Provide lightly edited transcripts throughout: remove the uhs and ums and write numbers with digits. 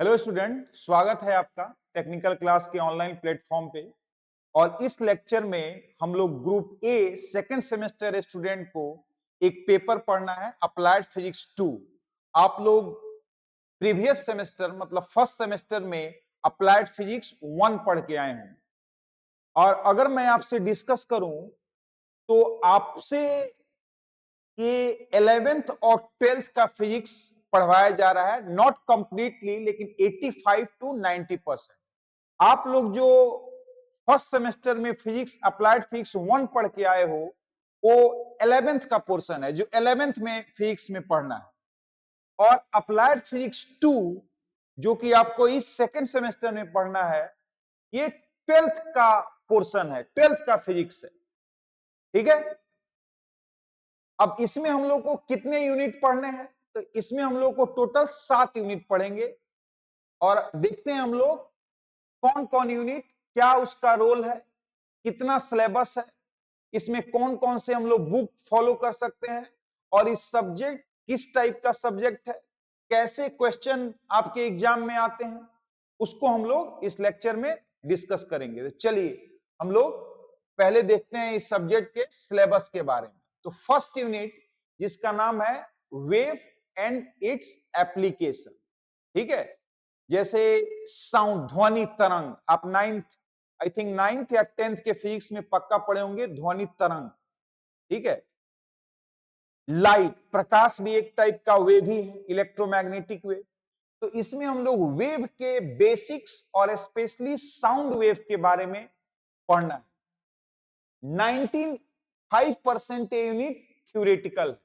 Hello student, स्वागत है आपका टेक्निकल क्लास के ऑनलाइन प्लेटफॉर्म पे। और इस लेक्चर में हम लोग group A second semester student को एक पेपर पढ़ना है, अप्लाइड फिजिक्स 2। आप लोग प्रीवियस सेमेस्टर मतलब फर्स्ट सेमेस्टर में अप्लाइड फिजिक्स 1 पढ़ के आए हैं। और अगर मैं आपसे डिस्कस करूं तो आपसे ये 11th और 12th का फिजिक्स पढ़वाया जा रहा है, नॉट कंप्लीटली लेकिन 85 टू 90%। आप लोग जो फर्स्ट सेमेस्टर में फिजिक्स अप्लाइड फिजिक्स 1 पढ़ के आए हो वो 11th का पोर्शन है जो 11th में फिजिक्स में पढ़ना है। और अप्लाइड फिजिक्स 2 जो कि आपको इस सेकंड सेमेस्टर में पढ़ना है, ये 12th का पोर्शन है, 12th का फिजिक्स है। ठीक है। अब इसमें हम लोग को कितने यूनिट पढ़ने हैं? तो इसमें हम लोग को टोटल 7 यूनिट पढ़ेंगे और देखते हैं हम लोग कौन कौन यूनिट, क्या उसका रोल है, कितना सिलेबस है, इसमें कौन कौन से हम लोग बुक फॉलो कर सकते हैं और इस सब्जेक्ट किस टाइप का सब्जेक्ट है, कैसे क्वेश्चन आपके एग्जाम में आते हैं, उसको हम लोग इस लेक्चर में डिस्कस करेंगे। तो चलिए हम लोग पहले देखते हैं इस सब्जेक्ट के सिलेबस के बारे में। तो फर्स्ट यूनिट जिसका नाम है वेव एंड इट्स एप्लीकेशन। ठीक है। जैसे साउंड, ध्वनि तरंग, आप आई थिंक नाइन्थ या 10th के फिजिक्स में पक्का पढ़े होंगे ध्वनि तरंग। ठीक है। लाइट, प्रकाश भी एक टाइप का वेव ही है, इलेक्ट्रोमैग्नेटिक वेव। तो इसमें हम लोग वेव के बेसिक्स और स्पेशली साउंड वेव के बारे में पढ़ना है। 95% यूनिट थ्योरेटिकल है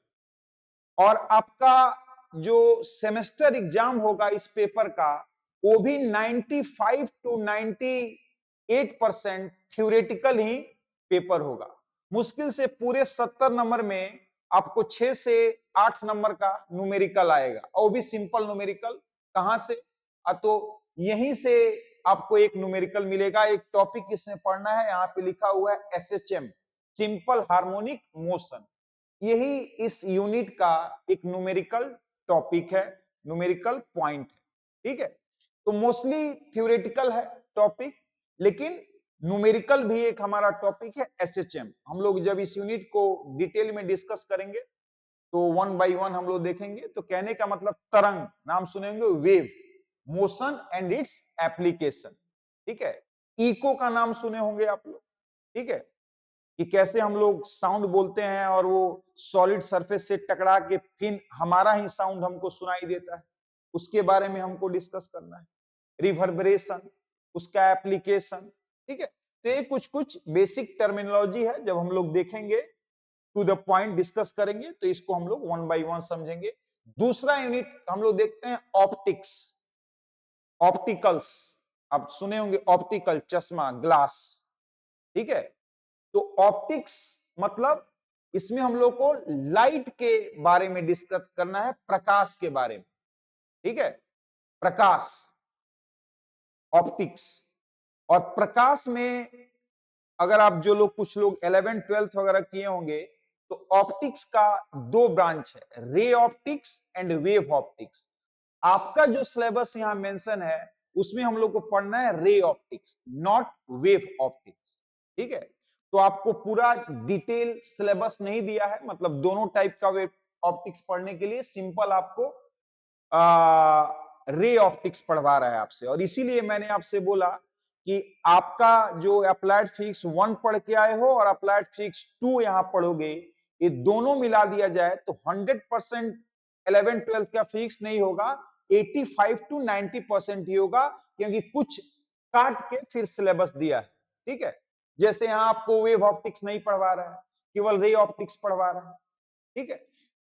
और आपका जो सेमेस्टर एग्जाम होगा इस पेपर का वो भी 95 टू 98% थ्योरेटिकल ही पेपर होगा। मुश्किल से पूरे 70 नंबर में आपको 6 से 8 नंबर का न्यूमेरिकल आएगा और वो भी सिंपल न्यूमेरिकल। कहां से? तो यहीं से आपको एक न्यूमेरिकल मिलेगा। एक टॉपिक इसमें पढ़ना है, यहाँ पे लिखा हुआ है एसएचएम, सिंपल हार्मोनिक मोशन। यही इस यूनिट का एक न्यूमेरिकल टॉपिक है, न्यूमेरिकल पॉइंट है। ठीक है। तो मोस्टली थ्योरेटिकल है टॉपिक, लेकिन न्यूमेरिकल भी एक हमारा टॉपिक है एसएचएम। हम लोग जब इस यूनिट को डिटेल में डिस्कस करेंगे तो वन बाय वन हम लोग देखेंगे। तो कहने का मतलब तरंग, नाम सुनेंगे, wave, motion and its application. ठीक है। इको का नाम सुने होंगे आप लोग। ठीक है, कि कैसे हम लोग साउंड बोलते हैं और वो सॉलिड सरफेस से टकरा के फिर हमारा ही साउंड हमको सुनाई देता है, उसके बारे में हमको डिस्कस करना है। रिवर्बरेशन, उसका एप्लीकेशन। ठीक है। तो ये कुछ कुछ बेसिक टर्मिनोलॉजी है, जब हम लोग देखेंगे टू द पॉइंट डिस्कस करेंगे तो इसको हम लोग वन बाय वन समझेंगे। दूसरा यूनिट हम लोग देखते हैं ऑप्टिक्स, ऑप्टिकल्स। आप सुने होंगे ऑप्टिकल, चश्मा, ग्लास। ठीक है। तो ऑप्टिक्स मतलब इसमें हम लोग को लाइट के बारे में डिस्कस करना है, प्रकाश के बारे में। ठीक है। प्रकाश, ऑप्टिक्स। और प्रकाश में अगर आप जो लोग, कुछ लोग 11 12th वगैरह किए होंगे, तो ऑप्टिक्स का दो ब्रांच है, ray optics and wave optics. आपका जो सिलेबस यहां मेंशन है उसमें हम लोग को पढ़ना है ray optics, not wave optics. ठीक है। तो आपको पूरा डिटेल सिलेबस नहीं दिया है, मतलब दोनों टाइप का वेव ऑप्टिक्स पढ़ने के लिए सिंपल आपको रे ऑप्टिक्स पढ़वा रहा है आपसे। और इसीलिए मैंने आपसे बोला कि आपका जो अप्लाइड फिजिक्स 1 पढ़ के आए हो और अप्लाइड फिजिक्स 2 यहां पढ़ोगे, ये दोनों मिला दिया जाए तो 100% 11 12th का फिजिक्स नहीं होगा, 85 टू 90% ही होगा, क्योंकि कुछ काट के फिर सिलेबस दिया है। ठीक है। जैसे यहां आपको वेव ऑप्टिक्स नहीं पढ़वा रहा है, केवल रे ऑप्टिक्स पढ़वा रहा है। ठीक है।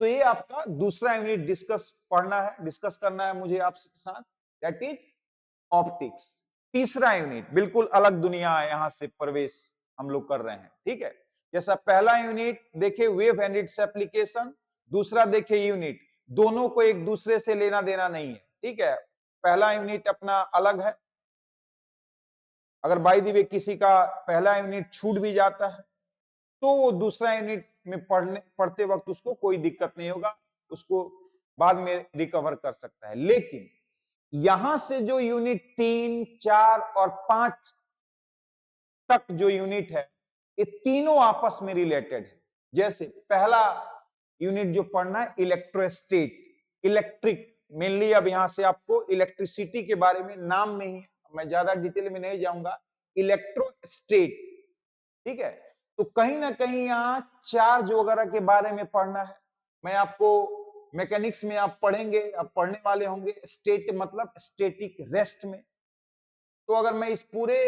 तो ये आपका दूसरा यूनिट डिस्कस पढ़ना है, डिस्कस करना है मुझे आपके साथ, दैट इज ऑप्टिक्स। तीसरा यूनिट बिल्कुल अलग दुनिया है, यहां से प्रवेश हम लोग कर रहे हैं। ठीक है। जैसा पहला यूनिट देखे वेव एंड इट्स एप्लीकेशन, दूसरा देखे यूनिट, दोनों को एक दूसरे से लेना देना नहीं है। ठीक है। पहला यूनिट अपना अलग है। अगर बाय द वे किसी का पहला यूनिट छूट भी जाता है तो वो दूसरा यूनिट में पढ़ते वक्त उसको कोई दिक्कत नहीं होगा, उसको बाद में रिकवर कर सकता है। लेकिन यहां से जो यूनिट 3, 4 और 5 तक जो यूनिट है, ये तीनों आपस में रिलेटेड है। जैसे पहला यूनिट जो पढ़ना है इलेक्ट्रोस्टेट, इलेक्ट्रिक, मेनली अब यहां से आपको इलेक्ट्रिसिटी के बारे में नाम में ही, मैं ज्यादा डिटेल में नहीं जाऊंगा, इलेक्ट्रोस्टेट, ठीक है। तो कहीं ना कहीं यहाँ चार्ज वगैरह के बारे में पढ़ना है। मैं आपको मैकेनिक्स में आप पढ़ेंगे, आप पढ़ने वाले होंगे स्टेट मतलब स्टेटिक रेस्ट में। तो अगर मैं इस पूरे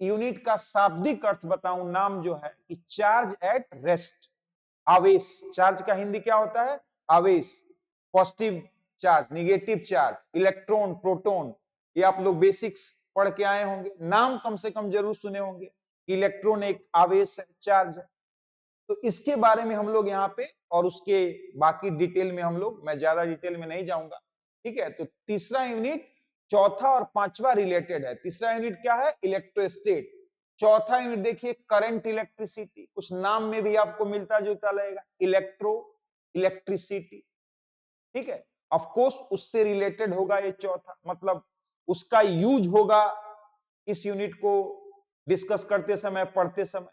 यूनिट का शाब्दिक अर्थ बताऊं, नाम जो है कि चार्ज एट रेस्ट, आवेश। चार्ज का हिंदी क्या होता है? आवेश। Positive charge, negative charge, electron, proton, ये आप लोग बेसिक्स पढ़ के आए होंगे, नाम कम से कम जरूर सुने होंगे। इलेक्ट्रॉन एक आवेश है, चार्ज है। तो इसके बारे में हम लोग यहाँ पे, और उसके बाकी डिटेल में हम लोग, मैं ज्यादा डिटेल में नहीं जाऊंगा, ठीक है। तो तीसरा यूनिट चौथा और पांचवा रिलेटेड है। तीसरा यूनिट क्या है? इलेक्ट्रोस्टेट। चौथा यूनिट देखिए करंट इलेक्ट्रिसिटी, कुछ नाम में भी आपको मिलता जुलता लगेगा, इलेक्ट्रो इलेक्ट्रिसिटी, ठीक है। ऑफ कोर्स उससे रिलेटेड होगा ये चौथा, मतलब उसका यूज होगा इस यूनिट को डिस्कस करते समय, पढ़ते समय,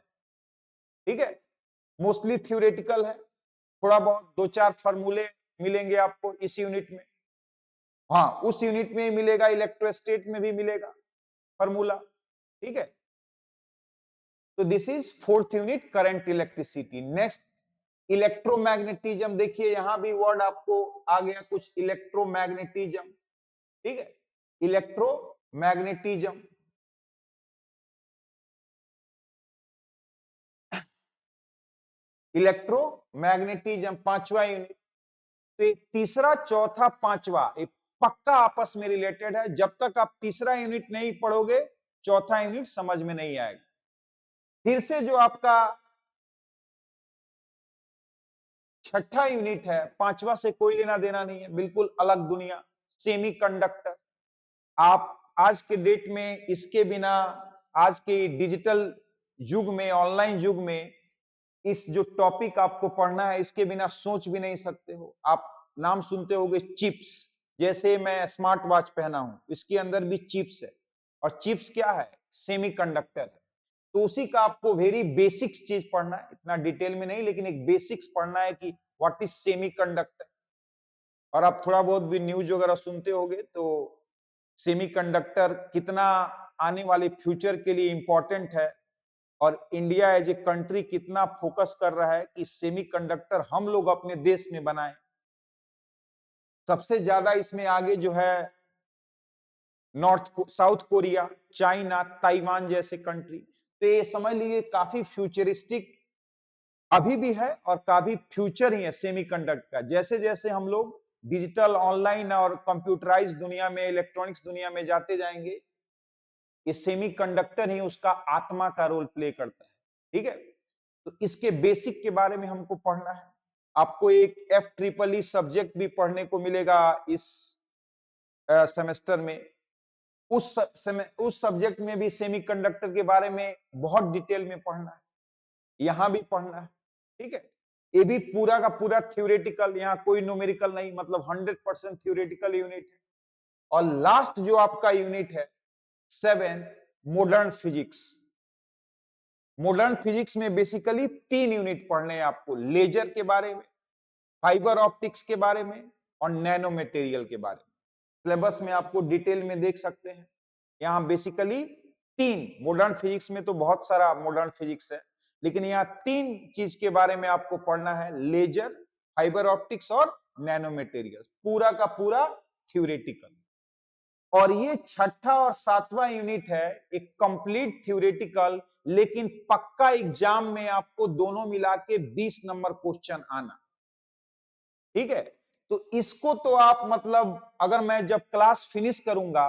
ठीक है। मोस्टली थ्योरेटिकल है, थोड़ा बहुत दो चार फार्मूले मिलेंगे आपको इस यूनिट में। हाँ, उस यूनिट में ही मिलेगा, इलेक्ट्रोस्टेट में भी मिलेगा फार्मूला, ठीक है। तो this is fourth unit, current electricity. Next electromagnetism, देखिए यहां भी वर्ड आपको आ गया कुछ, इलेक्ट्रोमैग्नेटिज्म, ठीक है। इलेक्ट्रोमैग्नेटिज्म, इलेक्ट्रोमैग्नेटिज्म पांचवा यूनिट। तो तीसरा, चौथा, पांचवा एक पक्का आपस में रिलेटेड है। जब तक आप तीसरा यूनिट नहीं पढ़ोगे, चौथा यूनिट समझ में नहीं आएगा। फिर से जो आपका छठा यूनिट है, पांचवा से कोई लेना देना नहीं है, बिल्कुल अलग दुनिया, सेमीकंडक्टर। आप आज के डेट में इसके बिना, आज के डिजिटल युग में, ऑनलाइन युग में, इस जो टॉपिक आपको पढ़ना है इसके बिना सोच भी नहीं सकते हो। आप नाम सुनते होंगे चिप्स, जैसे मैं स्मार्ट वॉच पहना हूं, इसके अंदर भी चिप्स है। और चिप्स क्या है? सेमीकंडक्टर है। तो उसी का आपको वेरी बेसिक्स चीज पढ़ना है, इतना डिटेल में नहीं, लेकिन एक बेसिक्स पढ़ना है कि व्हाट इज सेमीकंडक्टर। और आप थोड़ा बहुत भी न्यूज वगैरह सुनते होंगे, तो सेमीकंडक्टर कितना आने वाले फ्यूचर के लिए इंपॉर्टेंट है, और इंडिया एज ए कंट्री कितना फोकस कर रहा है कि सेमीकंडक्टर हम लोग अपने देश में बनाएं। सबसे ज्यादा इसमें आगे जो है साउथ कोरिया, चाइना, ताइवान जैसे कंट्री। तो ये समझ लीजिए काफी फ्यूचरिस्टिक अभी भी है, और काफी फ्यूचर ही है सेमीकंडक्टर का। जैसे जैसे हम लोग डिजिटल, ऑनलाइन और कंप्यूटराइज दुनिया में, इलेक्ट्रॉनिक्स दुनिया में जाते जाएंगे, ये सेमीकंडक्टर ही उसका आत्मा का रोल प्ले करता है, ठीक है। तो इसके बेसिक के बारे में हमको पढ़ना है। आपको एक FEEE सब्जेक्ट भी पढ़ने को मिलेगा इस सेमेस्टर में। उस सब्जेक्ट में भी सेमीकंडक्टर के बारे में बहुत डिटेल में पढ़ना है, यहां भी पढ़ना है, ठीक है। ये भी पूरा का पूरा थ्योरेटिकल, यहाँ कोई न्यूमेरिकल नहीं, मतलब 100% थ्योरेटिकल यूनिट है। और लास्ट जो आपका यूनिट है 7, मॉडर्न फिजिक्स। मॉडर्न फिजिक्स में बेसिकली 3 यूनिट पढ़ने हैं आपको, लेजर के बारे में, फाइबर ऑप्टिक्स के बारे में, और नैनो मटेरियल के बारे में। सिलेबस में आपको डिटेल में देख सकते हैं। यहाँ बेसिकली 3, मॉडर्न फिजिक्स में तो बहुत सारा मॉडर्न फिजिक्स है, लेकिन यहाँ 3 चीज के बारे में आपको पढ़ना है, लेजर, फाइबर ऑप्टिक्स और नैनो मटेरियल, पूरा का पूरा थ्योरेटिकल। और ये छठा और सातवां यूनिट है एक कंप्लीट थ्योरेटिकल, लेकिन पक्का एग्जाम में आपको दोनों मिला के 20 नंबर क्वेश्चन आना, ठीक है। तो इसको तो आप मतलब, अगर मैं जब क्लास फिनिश करूंगा,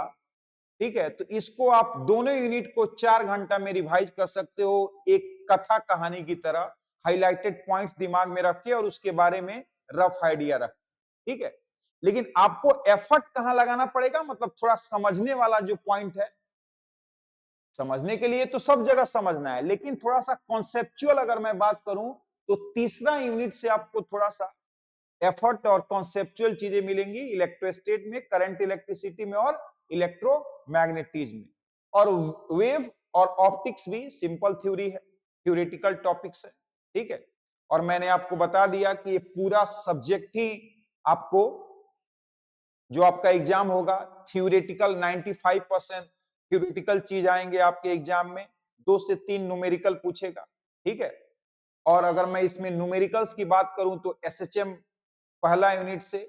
ठीक है, तो इसको आप दोनों यूनिट को 4 घंटा में रिवाइज कर सकते हो, एक कथा कहानी की तरह, हाइलाइटेड पॉइंट्स दिमाग में रख के, और उसके बारे में रफ आइडिया रख, ठीक है। लेकिन आपको एफर्ट कहां लगाना पड़ेगा, मतलब थोड़ा समझने वाला जो पॉइंट है, समझने के लिए तो सब जगह समझना है, लेकिन थोड़ा सा कॉन्सेप्चुअल अगर मैं बात करूं, तो तीसरा यूनिट से आपको थोड़ा सा एफर्ट और कॉन्सेप्चुअल चीजें मिलेंगी इलेक्ट्रोस्टेट में, करंट इलेक्ट्रिसिटी में और इलेक्ट्रोमैग्नेटिज्म में। और वेव और ऑप्टिक्स भी सिंपल थ्योरी है, थ्योरेटिकल टॉपिक्स है, ठीक है। और मैंने आपको बता दिया कि ये पूरा सब्जेक्ट ही आपको जो आपका एग्जाम होगा थ्योरेटिकल 95% थ्योरेटिकल चीज आएंगे आपके एग्जाम में, 2 से 3 न्यूमेरिकल पूछेगा, ठीक है। और अगर मैं इसमें न्यूमेरिकल्स की बात करूं तो एसएचएम पहला यूनिट से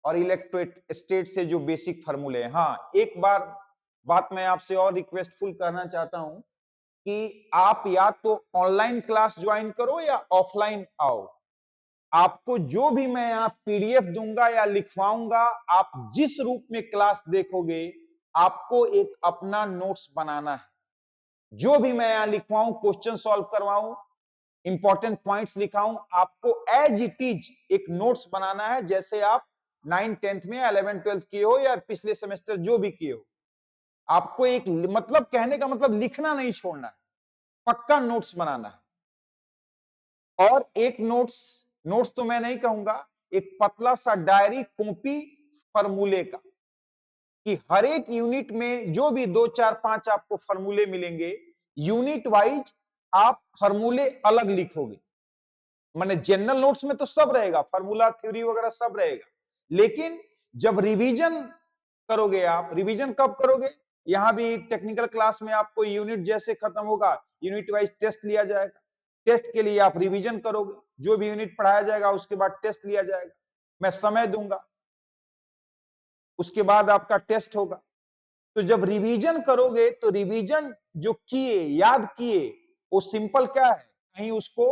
और इलेक्ट्रोस्टेट से जो बेसिक फार्मूले हैं। हाँ, एक बात मैं आपसे और रिक्वेस्टफुल करना चाहता हूं कि आप या तो ऑनलाइन क्लास ज्वाइन करो या ऑफलाइन आओ। आपको जो भी मैं यहाँ पीडीएफ दूंगा या लिखवाऊंगा, आप जिस रूप में क्लास देखोगे, आपको एक अपना नोट्स बनाना है। जो भी मैं यहाँ लिखवाऊं, क्वेश्चन सॉल्व करवाऊं, इंपॉर्टेंट पॉइंट्स लिखाऊं, आपको एज इट इज एक नोट्स बनाना है, जैसे आप 9 10th में 11 12th किए हो या पिछले सेमेस्टर जो भी किए हो। आपको एक मतलब कहने का मतलब लिखना नहीं छोड़ना है, पक्का नोट्स बनाना है। और एक नोट्स तो मैं नहीं कहूंगा, एक पतला सा डायरी कॉपी फॉर्मूले का, कि हर एक यूनिट में जो भी 2 4 5 आपको फॉर्मूले मिलेंगे, यूनिट वाइज आप फॉर्मूले अलग लिखोगे। माने जनरल नोट्स में तो सब रहेगा, फॉर्मूला थ्योरी वगैरह सब रहेगा, लेकिन जब रिवीजन करोगे, आप रिवीजन कब करोगे? यहां भी टेक्निकल क्लास में आपको यूनिट जैसे खत्म होगा, यूनिट वाइज टेस्ट लिया जाएगा। टेस्ट के लिए आप रिवीजन करोगे, जो भी यूनिट पढ़ाया जाएगा उसके बाद टेस्ट लिया जाएगा। मैं समय दूंगा, उसके बाद आपका टेस्ट होगा। तो जब रिवीजन करोगे तो रिवीजन जो किए, याद किए, वो सिंपल क्या है, कहीं उसको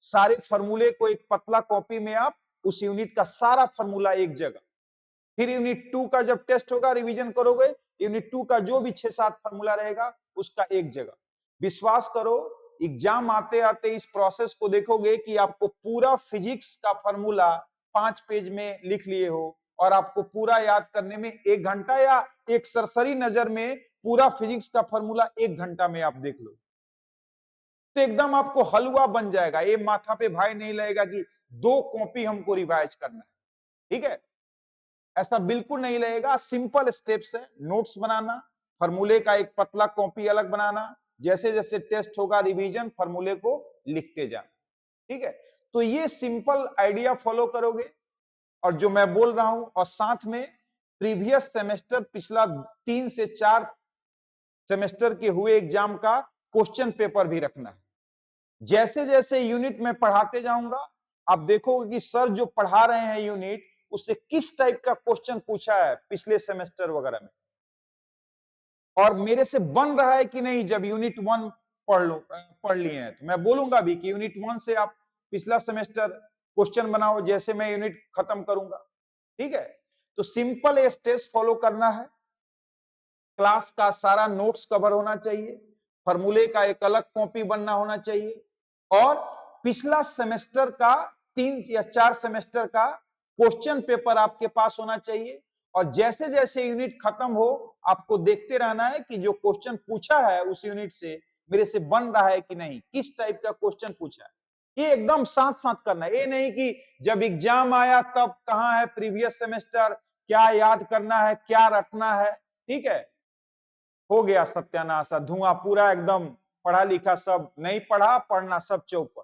सारे फॉर्मूले को एक पतला कॉपी में आप उस यूनिट का सारा फॉर्मूला एक जगह, फिर यूनिट 2 का जब टेस्ट होगा रिवीजन करोगे, यूनिट 2 का जो भी 6-7 फॉर्मूला रहेगा उसका एक जगह। विश्वास करो, एग्जाम आते आते इस प्रोसेस को देखोगे कि आपको पूरा फिजिक्स का फॉर्मूला 5 पेज में लिख लिए हो और आपको पूरा याद करने में 1 घंटा, या एक सरसरी नजर में पूरा फिजिक्स का फॉर्मूला 1 घंटा में आप देख लो, तो एकदम आपको हलवा बन जाएगा। ये माथा पे भाई नहीं लगेगा कि 2 कॉपी हमको रिवाइज करना है, ठीक है। ऐसा बिल्कुल नहीं लगेगा। सिंपल स्टेप्स है, नोट्स बनाना, फॉर्मूले का एक पतला कॉपी अलग बनाना, जैसे जैसे टेस्ट होगा रिवीजन, फॉर्मूले को लिखते जाना, ठीक है। तो ये सिंपल आइडिया फॉलो करोगे और जो मैं बोल रहा हूं, और साथ में प्रीवियस सेमेस्टर पिछला 3 से 4 सेमेस्टर के हुए एग्जाम का क्वेश्चन पेपर भी रखना है। जैसे जैसे यूनिट में पढ़ाते जाऊंगा, आप देखोगे कि सर जो पढ़ा रहे हैं यूनिट, उससे किस टाइप का क्वेश्चन पूछा है पिछले सेमेस्टर वगैरह में, और मेरे से बन रहा है कि नहीं। जब यूनिट 1 पढ़ लिए हैं तो मैं बोलूंगा भी कि यूनिट 1 से आप पिछला सेमेस्टर क्वेश्चन बनाओ, जैसे मैं यूनिट खत्म करूंगा, ठीक है। तो सिंपल स्टेप्स फॉलो करना है, क्लास का सारा नोट्स कवर होना चाहिए, फॉर्मूले का एक अलग कॉपी बनना होना चाहिए, और पिछला सेमेस्टर का 3 या 4 सेमेस्टर का क्वेश्चन पेपर आपके पास होना चाहिए। और जैसे जैसे यूनिट खत्म हो, आपको देखते रहना है कि जो क्वेश्चन पूछा है उस यूनिट से मेरे से बन रहा है कि नहीं, किस टाइप का क्वेश्चन पूछा है। ये एकदम साथ साथ करना है, ये नहीं कि जब एग्जाम आया तब कहां है प्रीवियस सेमेस्टर, क्या याद करना है, क्या रटना है, ठीक है। हो गया सत्यानाश, धुआं पूरा एकदम, पढ़ा लिखा सब नहीं पढ़ा, पढ़ना सब चौपट।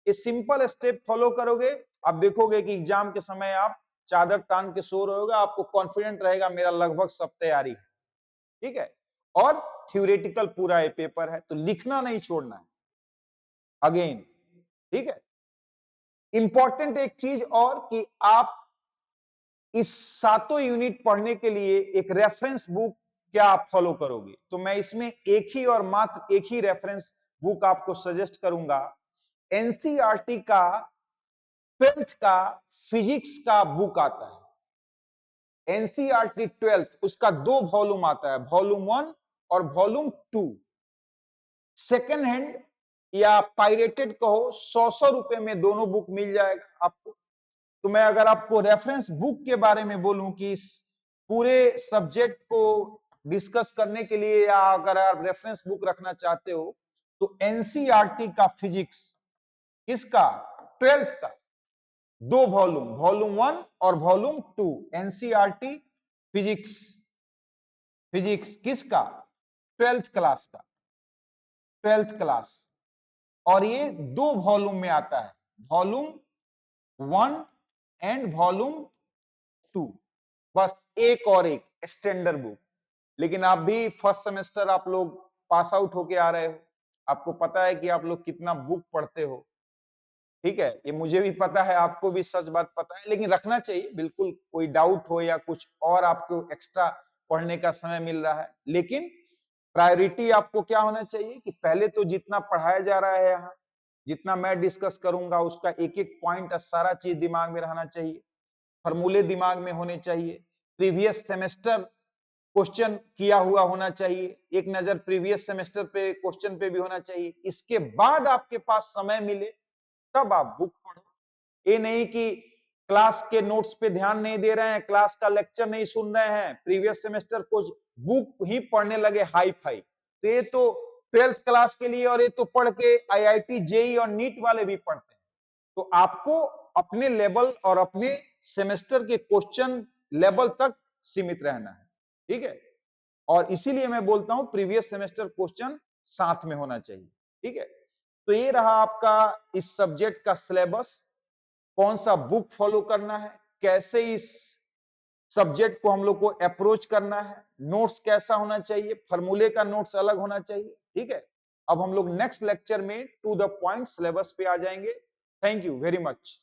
ये सिंपल स्टेप फॉलो करोगे, आप देखोगे कि एग्जाम के समय आप चादर तान के सो रहे होगा, आपको कॉन्फिडेंट रहेगा मेरा लगभग सब तैयारी है, ठीक है। और थ्योरेटिकल पूरा ये पेपर है, तो लिखना नहीं छोड़ना है अगेन, ठीक है। इंपॉर्टेंट एक चीज और कि आप इस सातों यूनिट पढ़ने के लिए एक रेफरेंस बुक क्या आप फॉलो करोगे, तो मैं इसमें एक ही और मात्र एक ही रेफरेंस बुक आपको सजेस्ट करूंगा। एनसीईआरटी का 12th का फिजिक्स का बुक आता है, एनसीईआरटी 12th, उसका 2 वॉल्यूम आता है, वॉल्यूम 1 और वॉल्यूम 2। सेकेंड हैंड या पायरेटेड कहो, 100 रुपए में दोनों बुक मिल जाएगा आपको। तो मैं अगर आपको रेफरेंस बुक के बारे में बोलूं कि इस पूरे सब्जेक्ट को डिस्कस करने के लिए, या अगर आप रेफरेंस बुक रखना चाहते हो, तो एनसीईआरटी का फिजिक्स, इसका 12th का दो वॉल्यूम, वॉल्यूम 1 और वॉल्यूम 2, एनसीईआरटी फिजिक्स। फिजिक्स किसका? 12th क्लास का, 12th क्लास। और ये दो वॉल्यूम में आता है, वॉल्यूम 1 एंड वॉल्यूम 2, बस एक और एक स्टैंडर्ड बुक। लेकिन आप भी फर्स्ट सेमेस्टर आप लोग पास आउट होके आ रहे हो, आपको पता है कि आप लोग कितना बुक पढ़ते हो, ठीक है, ये मुझे भी पता है, आपको भी सच बात पता है, लेकिन रखना चाहिए, बिल्कुल कोई डाउट हो या कुछ और आपको एक्स्ट्रा पढ़ने का समय मिल रहा है, लेकिन प्रायोरिटी आपको क्या होना चाहिए कि पहले तो जितना पढ़ाया जा रहा है यहाँ, जितना मैं डिस्कस करूंगा उसका एक एक पॉइंट सारा चीज दिमाग में रहना चाहिए, फॉर्मूले दिमाग में होने चाहिए, प्रीवियस सेमेस्टर क्वेश्चन किया हुआ होना चाहिए, एक नजर प्रीवियस सेमेस्टर पे क्वेश्चन पे भी होना चाहिए, इसके बाद आपके पास समय मिले तब आप बुक पढ़ो। ये नहीं कि क्लास के नोट्स पे ध्यान नहीं दे रहे हैं, क्लास का लेक्चर नहीं सुन रहे हैं, प्रीवियस सेमेस्टर को बुक ही पढ़ने लगे हाई फाई, तो ये तो 12th क्लास के लिए, और ये तो पढ़ के आईआईटी जेई और नीट वाले भी पढ़ते हैं। तो आपको अपने लेवल और अपने सेमेस्टर के क्वेश्चन लेवल तक सीमित रहना है, ठीक है, और इसीलिए मैं बोलता हूं प्रीवियस सेमेस्टर क्वेश्चन साथ में होना चाहिए, ठीक है। तो ये रहा आपका इस सब्जेक्ट का सिलेबस, कौन सा बुक फॉलो करना है, कैसे इस सब्जेक्ट को हम लोग को अप्रोच करना है, नोट्स कैसा होना चाहिए, फॉर्मूले का नोट्स अलग होना चाहिए, ठीक है। अब हम लोग नेक्स्ट लेक्चर में टू द पॉइंट सिलेबस पे आ जाएंगे। Thank you very much.